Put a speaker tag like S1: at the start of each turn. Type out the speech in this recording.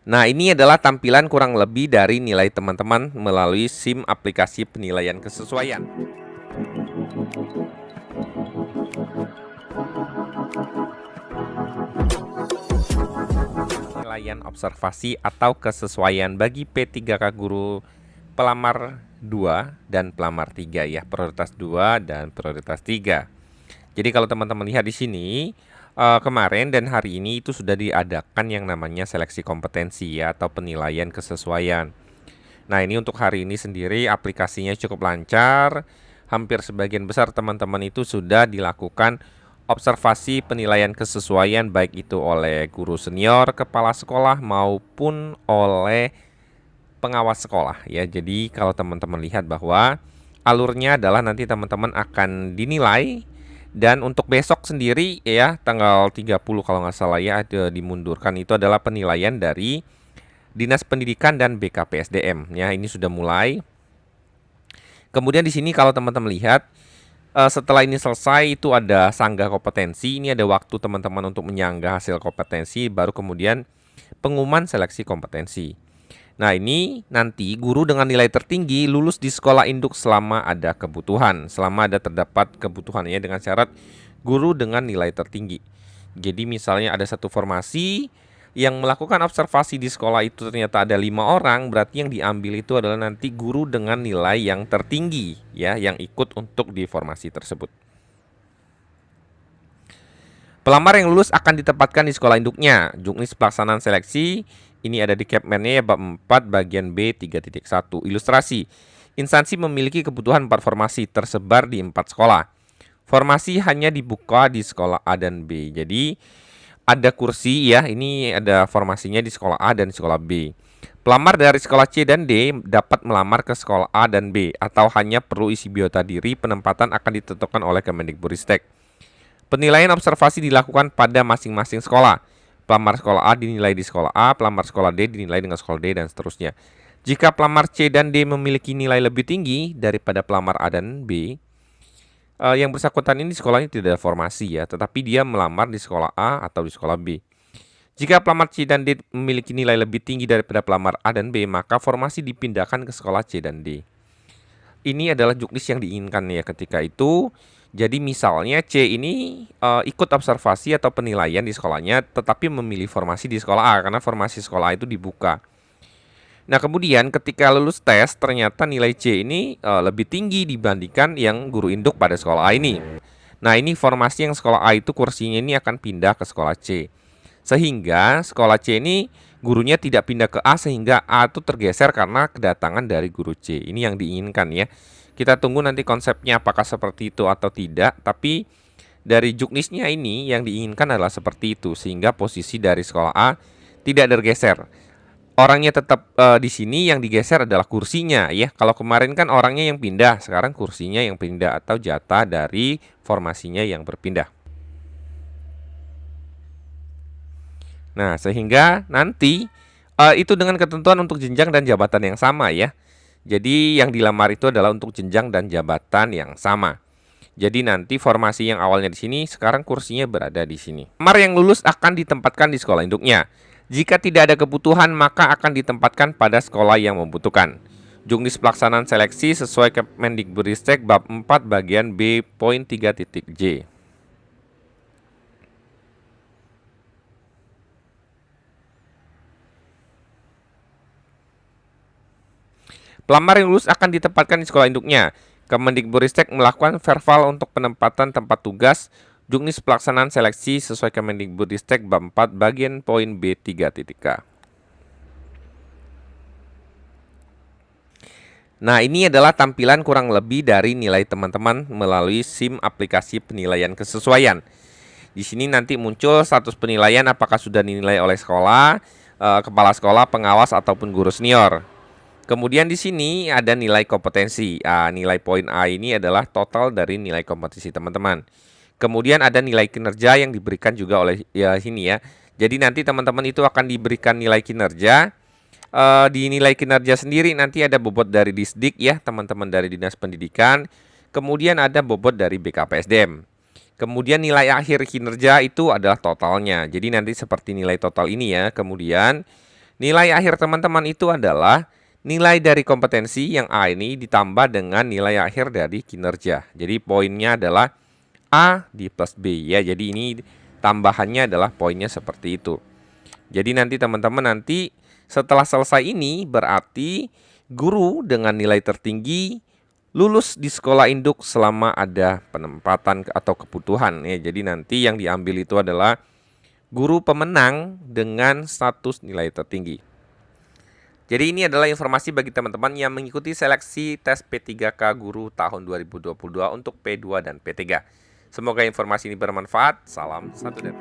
S1: Nah, ini adalah tampilan kurang lebih dari nilai teman-teman melalui SIM aplikasi penilaian kesesuaian. Penilaian observasi atau kesesuaian bagi P3K guru pelamar 2 dan pelamar 3 ya, prioritas 2 dan prioritas 3. Jadi kalau teman-teman lihat di sini, kemarin dan hari ini itu sudah diadakan yang namanya seleksi kompetensi ya atau penilaian kesesuaian. Nah, ini untuk hari ini sendiri aplikasinya cukup lancar. Hampir sebagian besar teman-teman itu sudah dilakukan observasi penilaian kesesuaian baik itu oleh guru senior, kepala sekolah maupun oleh pengawas sekolah ya. Jadi kalau teman-teman lihat bahwa alurnya adalah nanti teman-teman akan dinilai dan untuk besok sendiri ya tanggal 30 kalau nggak salah ya dimundurkan itu adalah penilaian dari Dinas Pendidikan dan BKPSDM ya, ini sudah mulai. Kemudian di sini kalau teman-teman lihat setelah ini selesai itu ada sanggah kompetensi. Ini ada waktu teman-teman untuk menyanggah hasil kompetensi, baru kemudian pengumuman seleksi kompetensi. Nah, ini nanti guru dengan nilai tertinggi lulus di sekolah induk selama ada kebutuhan, selama ada terdapat kebutuhan ya, dengan syarat guru dengan nilai tertinggi. Jadi misalnya ada satu formasi yang melakukan observasi di sekolah itu ternyata ada 5 orang, berarti yang diambil itu adalah nanti guru dengan nilai yang tertinggi ya, yang ikut untuk di formasi tersebut. Pelamar yang lulus akan ditempatkan di sekolah induknya. Juknis pelaksanaan seleksi ini ada di Capman-nya ya, bab 4 bagian B 3.1. Ilustrasi. Instansi memiliki kebutuhan 4 formasi tersebar di 4 sekolah. Formasi hanya dibuka di sekolah A dan B. Jadi ada kursi ya, ini ada formasinya di sekolah A dan sekolah B. Pelamar dari sekolah C dan D dapat melamar ke sekolah A dan B atau hanya perlu isi biota diri. Penempatan akan ditentukan oleh Kemendikbudristek. Penilaian observasi dilakukan pada masing-masing sekolah. Pelamar sekolah A dinilai di sekolah A, pelamar sekolah D dinilai dengan sekolah D, dan seterusnya. Jika pelamar C dan D memiliki nilai lebih tinggi daripada pelamar A dan B, yang bersangkutan ini sekolahnya tidak ada formasi ya, tetapi dia melamar di sekolah A atau di sekolah B. Jika pelamar C dan D memiliki nilai lebih tinggi daripada pelamar A dan B, maka formasi dipindahkan ke sekolah C dan D. Ini adalah juknis yang diinginkan ya ketika itu. Jadi misalnya C ini ikut observasi atau penilaian di sekolahnya, tetapi memilih formasi di sekolah A karena formasi sekolah A itu dibuka. Nah, kemudian ketika lulus tes ternyata nilai C ini lebih tinggi dibandingkan yang guru induk pada sekolah A ini. Nah, ini formasi yang sekolah A itu kursinya ini akan pindah ke sekolah C. Sehingga sekolah C ini gurunya tidak pindah ke A sehingga A itu tergeser karena kedatangan dari guru C. Ini yang diinginkan ya. Kita tunggu nanti konsepnya apakah seperti itu atau tidak, tapi dari juknisnya ini yang diinginkan adalah seperti itu sehingga posisi dari sekolah A tidak tergeser. Orangnya tetap di sini, yang digeser adalah kursinya ya. Kalau kemarin kan orangnya yang pindah, sekarang kursinya yang pindah atau jatah dari formasinya yang berpindah. Nah, sehingga nanti itu dengan ketentuan untuk jenjang dan jabatan yang sama ya. Jadi yang dilamar itu adalah untuk jenjang dan jabatan yang sama. Jadi nanti formasi yang awalnya di sini sekarang kursinya berada di sini. Pelamar yang lulus akan ditempatkan di sekolah induknya. Jika tidak ada kebutuhan maka akan ditempatkan pada sekolah yang membutuhkan. Juknis pelaksanaan seleksi sesuai Kemendikbudristek bab 4 bagian B poin 3.J. Pelamar yang lulus akan ditempatkan di sekolah induknya. Kemendikbudristek melakukan verbal untuk penempatan tempat tugas. Juknis pelaksanaan seleksi sesuai Kemendikbudristek bab 4 bagian poin B 3.K. Nah, ini adalah tampilan kurang lebih dari nilai teman-teman melalui SIM aplikasi penilaian kesesuaian. Di sini nanti muncul status penilaian apakah sudah dinilai oleh sekolah, kepala sekolah, pengawas ataupun guru senior. Kemudian di sini ada nilai kompetensi. Nilai poin A ini adalah total dari nilai kompetensi teman-teman. Kemudian ada nilai kinerja yang diberikan juga oleh sini ya. Jadi nanti teman-teman itu akan diberikan nilai kinerja. Di nilai kinerja sendiri nanti ada bobot dari Disdik ya, teman-teman dari Dinas Pendidikan. Kemudian ada bobot dari BKPSDM. Kemudian nilai akhir kinerja itu adalah totalnya. Jadi nanti seperti nilai total ini ya. Kemudian Nilai akhir teman-teman itu adalah nilai dari kompetensi yang A ini ditambah dengan nilai akhir dari kinerja. Jadi poinnya adalah A di plus B ya. Jadi ini tambahannya adalah poinnya seperti itu. Jadi nanti teman-teman setelah selesai ini berarti guru dengan nilai tertinggi lulus di sekolah induk selama ada penempatan atau kebutuhan ya. Jadi nanti yang diambil itu adalah guru pemenang dengan status nilai tertinggi. Jadi ini adalah informasi bagi teman-teman yang mengikuti seleksi tes P3K Guru tahun 2022 untuk P2 dan P3. Semoga informasi ini bermanfaat. Salam satu dan